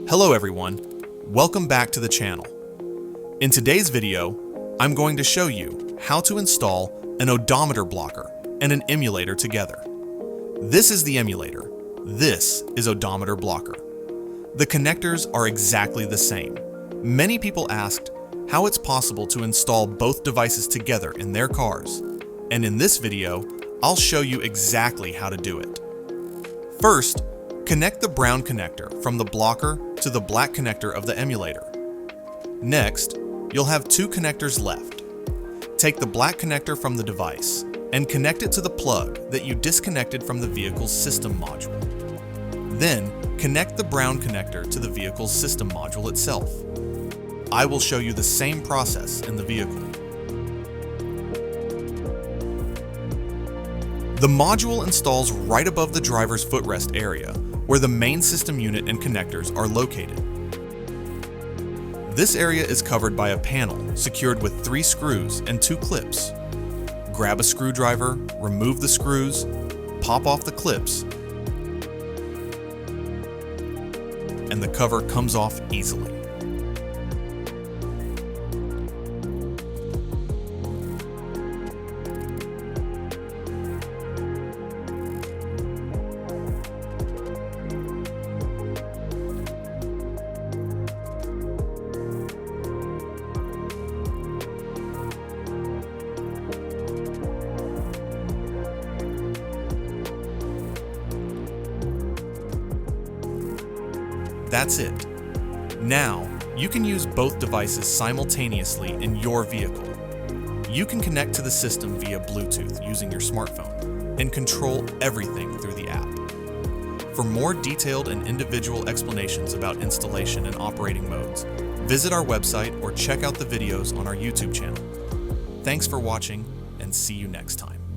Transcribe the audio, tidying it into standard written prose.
Hello everyone, welcome back to the channel. In today's video, I'm going to show you how to install an odometer blocker and an emulator together. This is the emulator, this is odometer blocker. The connectors are exactly the same. Many people asked how it's possible to install both devices together in their cars, and in this video, I'll show you exactly how to do it. First, connect the brown connector from the blocker to the black connector of the emulator. Next, you'll have two connectors left. Take the black connector from the device and connect it to the plug that you disconnected from the vehicle's system module. Then, connect the brown connector to the vehicle's system module itself. I will show you the same process in the vehicle. The module installs right above the driver's footrest area, where the main system unit and connectors are located. This area is covered by a panel secured with 3 screws and 2 clips. Grab a screwdriver, remove the screws, pop off the clips, and the cover comes off easily. That's it. Now, you can use both devices simultaneously in your vehicle. You can connect to the system via Bluetooth using your smartphone and control everything through the app. For more detailed and individual explanations about installation and operating modes, visit our website or check out the videos on our YouTube channel. Thanks for watching, and see you next time.